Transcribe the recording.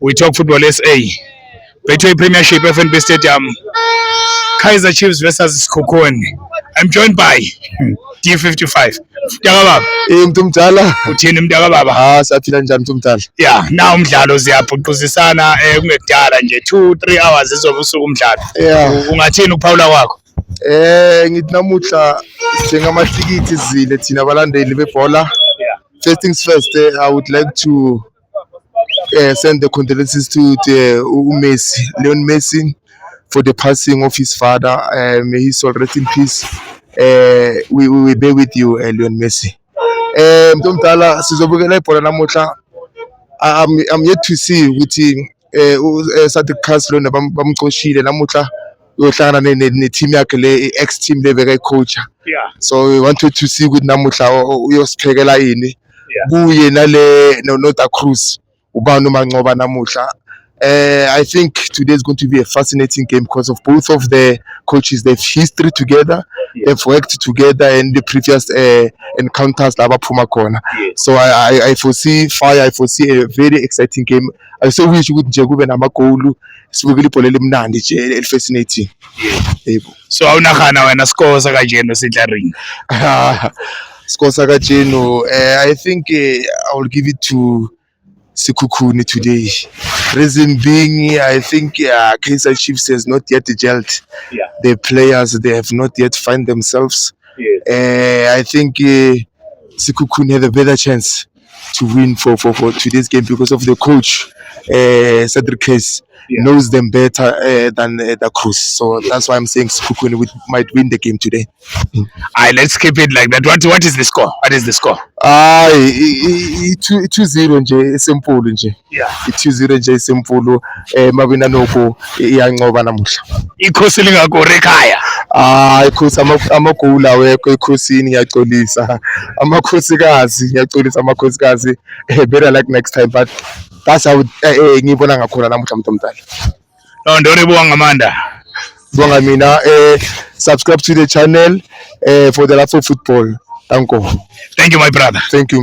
We talk football SA. Betway Premiership, FNB Stadium. Kaizer Chiefs versus Khokoni. I'm joined by D55. Mntakababa. Mntu mdala. Uthini mntakababa? Siyaphila njani mntu mdala? Yeah, now umdlalo siyabhuquzisana kungekudala nje 2-3 hours izobusuku umdlalo. Yeah. Ungathini ukuphawula kwakho? Ngithi namuhla njengamatikiti zile thina abalandeli bebhola. First things first, I would like to send the condolences to Messi, Leon Messi, for the passing of his father. May his soul rest in peace. We bear with you, Leon Messi. Mntu mdala sizobukela ibhola namuhla. I'm yet to see ukuthi Cedric Castle bamcoshile namuhla uyohlangana ne-team yakhe le ex team le bekayicoacha. So we wanted to see ukuthi namuhla uyosiphekela yini. Kuye nale no-Da Cruz ubani uMancoba namuhla. I think today is going to be a fascinating game because of both of the coaches. They've history together, they've worked together in the previous encounters laba phuma khona. So I foresee fire, I foresee a very exciting game. I so wish ukuthi nje kube namagoli sibukele ibhola elimnandi nje elifascinating. Yebo. So awunakhana wena score sakajeno sidlaring. Score sakajeno, I think I will give it to Sekhukhune today. Reason being, I think Kaizer Chiefs has not yet gelled. The players, they have not yet found themselves. I think Sekhukhune had a better chance to win for today's game because of the coach, Cedric Case. Knows them better than Da Cruz. So that's why I'm saying Sekhukhune might win the game today. Let's keep it like that. What is the score? What is the score? 2-0 nje simple nje. 2-0 nje simple. Mabina noko iyancoba namuhla. Ikhosi lingagore ekhaya. Ikhosi amagoli awekho ekhosini ngiyaxolisa. Amakhosikazi ngiyaxolisa amakhosikazi. Better like next time, but that's how ngibona ngakhona namuhla mntu mdala. Ndore bonga Amanda. Bonga mina subscribe to the channel for the love of football. Thank you. Thank you my brother. Thank you.